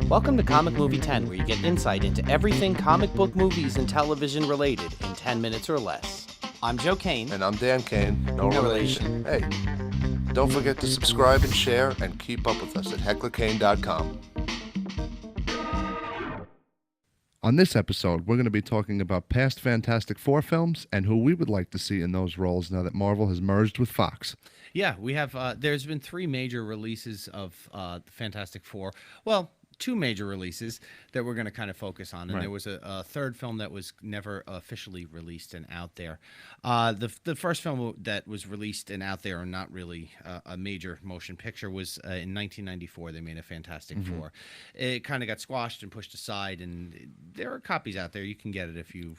Welcome to Comic Movie 10, where you get insight into everything comic book movies and television related in 10 minutes or less. I'm Joe Kane. And I'm Dan Kane. No relation. relation. Hey, don't forget to subscribe and share and keep up with us at hecklerkane.com. On this episode, we're going to be talking about past Fantastic Four films and who we would like to see in those roles now that Marvel has merged with Fox. Yeah, we have, there's been 3 major releases of Fantastic Four. Well, 2 major releases that we're going to kind of focus on. And Right. there was a third film that was never officially released and out there. The first film that was released and out there, and not really a major motion picture, was in 1994. They made a Fantastic Four. It kind of got squashed and pushed aside, and there are copies out there. You can get it if you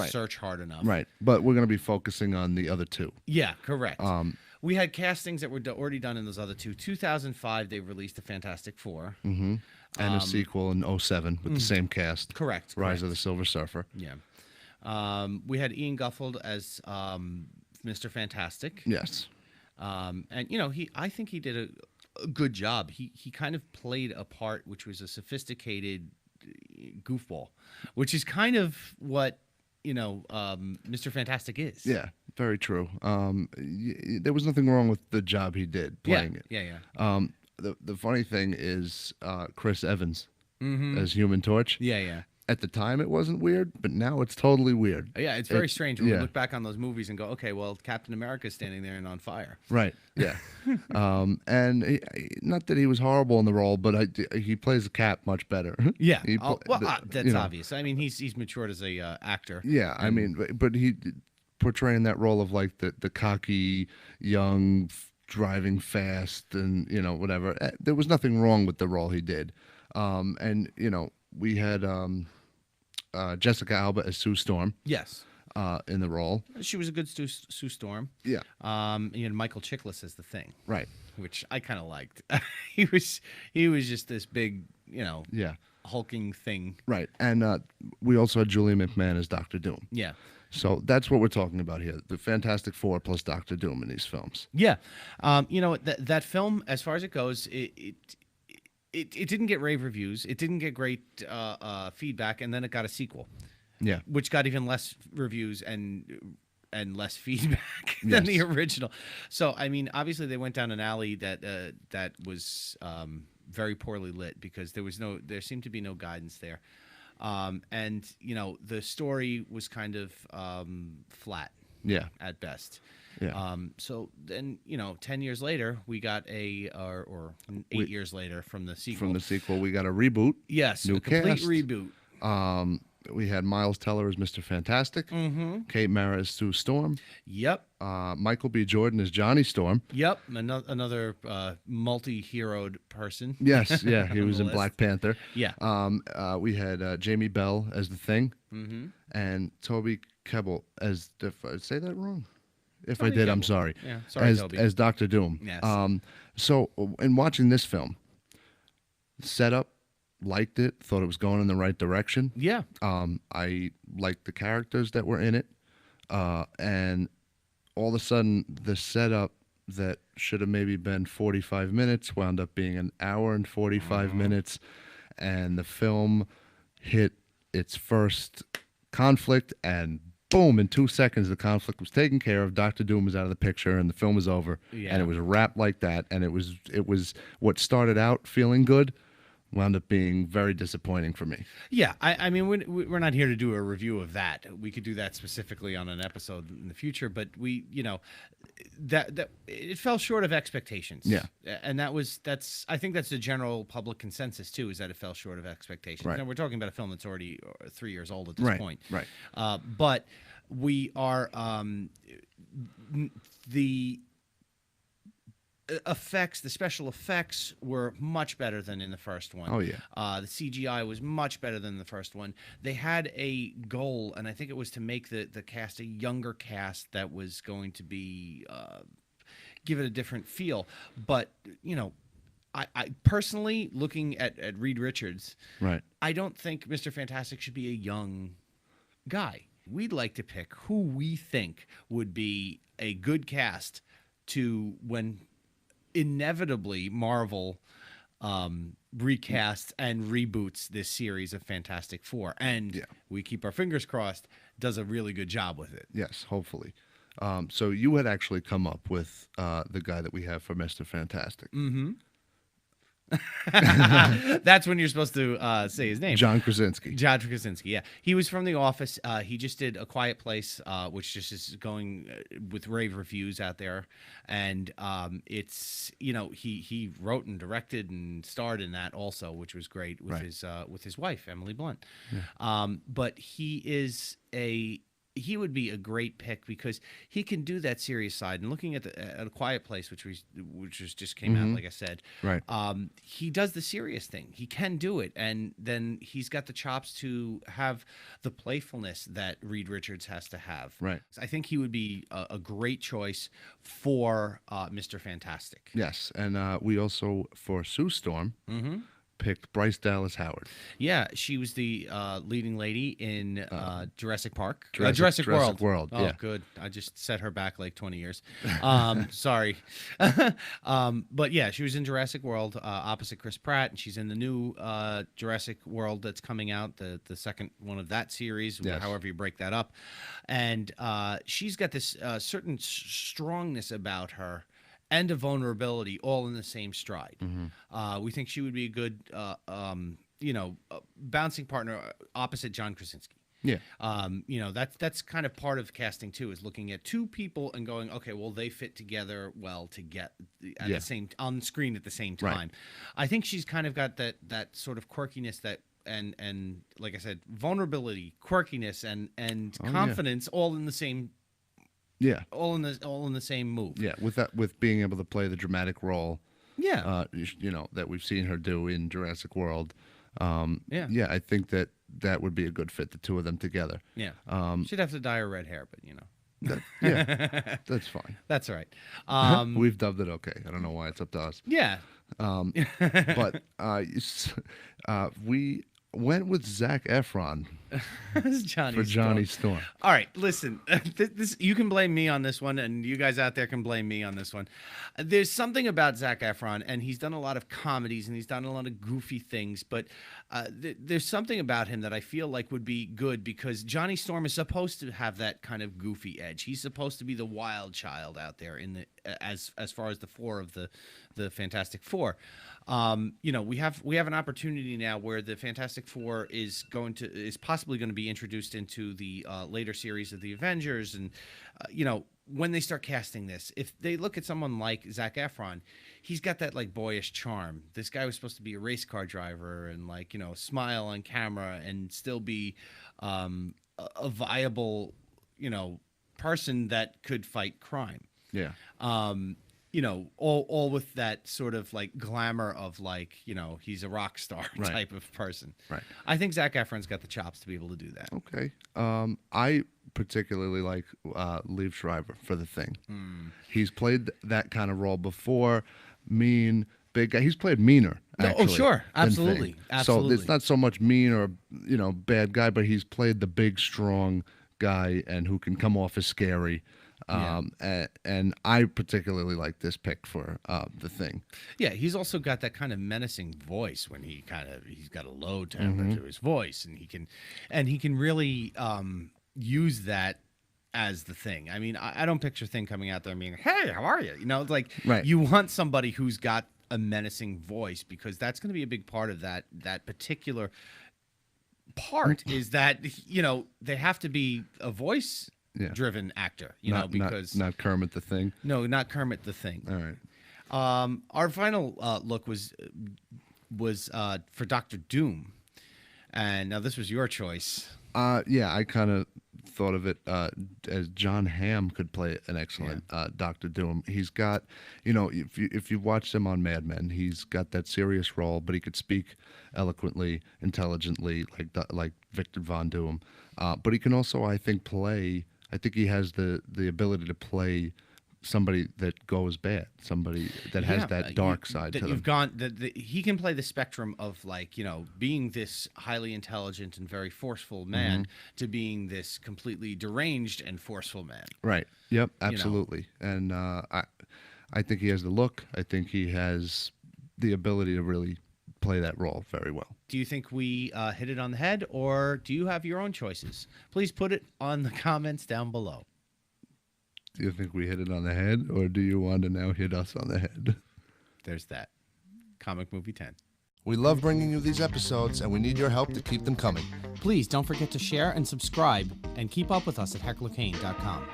search hard enough. Right, but we're going to be focusing on the other 2. Yeah, correct. We had castings that were already done in those other 2. 2005, they released the Fantastic Four. Mm-hmm. And a sequel in 2007 with the same cast. Correct. Rise of the Silver Surfer. Yeah. We had Ian Guffield as Mr. Fantastic. Yes. And I think he did a good job. He kind of played a part which was a sophisticated goofball, which is kind of what Mr. Fantastic is. Yeah, very true. There was nothing wrong with the job he did playing it. Yeah. The funny thing is Chris Evans as Human Torch. Yeah. At the time, it wasn't weird, but now it's totally weird. Yeah, it's very strange when we look back on those movies and go, okay, well, Captain America's standing there and on fire. Right. Yeah. And not that he was horrible in the role, but he plays the Cap much better. Yeah. That's obvious. I mean, he's matured as a actor. Yeah. I mean, but he portraying that role of like the cocky young, driving fast, and whatever. There was nothing wrong with the role he did. And we had Jessica Alba as Sue Storm. Yes. In the role. She was a good Sue Storm. Yeah. Michael Chiklis as the Thing. Right. Which I kind of liked. he was just this big, hulking thing. Right. And we also had Julia McMahon as Dr. Doom. Yeah. So that's what we're talking about here. The Fantastic Four plus Dr. Doom in these films. Yeah. That film, as far as it goes, it didn't get rave reviews. It didn't get great feedback, and then it got a sequel. Yeah. Which got even less reviews and less feedback than the original. So, I mean, obviously they went down an alley that was very poorly lit because there seemed to be no guidance there. And the story was kind of flat. Yeah. At best. Yeah. So then, 10 years later, we got or 8 years later from the sequel. From the sequel, we got a reboot. Yes, new a complete cast. reboot. We had Miles Teller as Mr. Fantastic. Mm-hmm. Kate Mara as Sue Storm. Yep. Michael B. Jordan as Johnny Storm. Yep. Another multi-heroed person. Yes, yeah, he was in list. Black Panther. Yeah. We had Jamie Bell as the Thing. Mm-hmm. And Toby Kebbell as did I say that wrong? If Toby I did, Kebbell. I'm sorry. Yeah, sorry, Toby. As Dr. Doom. Yes. So in watching this film, setup, liked it, thought it was going in the right direction. Yeah. I liked the characters that were in it. And all of a sudden, the setup that should have maybe been 45 minutes wound up being an hour and 45 minutes. And the film hit its first conflict, and boom, in 2 seconds, the conflict was taken care of. Dr. Doom was out of the picture, and the film was over. Yeah. And it was wrapped like that. And it was what started out feeling good wound up being very disappointing for me. Yeah, I mean, we're not here to do a review of that. We could do that specifically on an episode in the future, but that it fell short of expectations. Yeah, and that's I think that's the general public consensus too, is that it fell short of expectations. Right. Now we're talking about a film that's already 3 years old at this point. Right. But we are the special effects were much better than in the first one. Oh, yeah. The CGI was much better than the first one. They had a goal, and I think it was to make the cast a younger cast that was going to be give it a different feel. But, I personally, looking at Reed Richards, Right. I don't think Mr. Fantastic should be a young guy. We'd like to pick who we think would be a good cast to when inevitably Marvel recasts and reboots this series of Fantastic Four, and Yeah. we keep our fingers crossed, does a really good job with it. Yes, hopefully. So you had actually come up with the guy that we have for Mr. Fantastic. That's when you're supposed to say his name. John Krasinski. John Krasinski, yeah. He was from The Office. He just did A Quiet Place, which just is going with rave reviews out there. And it's, he wrote and directed and starred in that also, which was great with his wife, Emily Blunt. But he would be a great pick because he can do that serious side. And looking at A Quiet Place, which just came out, like I said, Right. he does the serious thing. He can do it, and then he's got the chops to have the playfulness that Reed Richards has to have. Right. I think he would be a great choice for Mr. Fantastic. Yes, and we also, for Sue Storm, picked Bryce Dallas Howard. Yeah, she was the leading lady in Jurassic Park. Jurassic World. World, Oh, yeah. good. I just set her back like 20 years. Sorry. But yeah, she was in Jurassic World opposite Chris Pratt, and she's in the new Jurassic World that's coming out, the second one of that series, Yes. however you break that up. And she's got this certain strongness about her and a vulnerability all in the same stride. We think she would be a good, bouncing partner opposite John Krasinski. Yeah. That's kind of part of casting too, is looking at two people and going, okay, well, they fit together well to get at the same on screen at the same time. Right. I think she's kind of got that sort of quirkiness that. And like I said, vulnerability, quirkiness, and confidence, all in the same. Yeah. All in the same move. Yeah, with being able to play the dramatic role. Yeah. That we've seen her do in Jurassic World. Yeah. Yeah, I think that would be a good fit, the two of them together. Yeah. She'd have to dye her red hair, but That's fine. That's all right. We've dubbed it okay. I don't know why it's up to us. Yeah. But we went with Zac Efron for Johnny Storm. All right, listen. This you can blame me on this one, and you guys out there can blame me on this one. There's something about Zac Efron, and he's done a lot of comedies and he's done a lot of goofy things, but there's something about him that I feel like would be good because Johnny Storm is supposed to have that kind of goofy edge. He's supposed to be the wild child out there in the as far as the four of the Fantastic Four. We have an opportunity now where the Fantastic Four is possibly going to be introduced into the later series of the Avengers, and when they start casting this, if they look at someone like Zac Efron, he's got that like boyish charm. This guy was supposed to be a race car driver and smile on camera and still be a viable person that could fight crime. Yeah. All with that sort of like glamour of he's a rock star type of person. Right. I think Zac Efron's got the chops to be able to do that. Okay. I particularly like Liev Schreiber for The Thing. He's played that kind of role before. Mean, big guy. He's played meaner. Actually, sure. than Absolutely. Thing. Absolutely. So it's not so much mean or bad guy, but he's played the big, strong guy and who can come off as scary. And I particularly like this pick for The Thing. Yeah, he's also got that kind of menacing voice when he's got a low timbre to his voice, and he can really use that as the Thing. I mean, I don't picture Thing coming out there and being, "Hey, how are you?" It's like you want somebody who's got a menacing voice because that's going to be a big part of that particular part is that they have to be a voice driven actor, because not Kermit the Thing. No, not Kermit the Thing. All right. Our final look was for Dr. Doom, and now this was your choice. Yeah, I kind of thought of it as John Hamm could play an excellent Dr. Doom. He's got, if you watched him on Mad Men, he's got that serious role, but he could speak eloquently, intelligently, like Victor Von Doom. But he can also, I think, play. I think he has the ability to play somebody that goes bad, somebody that has that dark side to them. He can play the spectrum of being this highly intelligent and very forceful man to being this completely deranged and forceful man. Right. Yep. Absolutely. And I think he has the look. I think he has the ability to really play that role very well. Do you think we hit it on the head, or do you have your own choices? Please put it on the comments down below. Do you think we hit it on the head, or do you want to now hit us on the head? There's that. Comic Movie 10. We love bringing you these episodes, and we need your help to keep them coming. Please don't forget to share and subscribe, and keep up with us at hecklacane.com.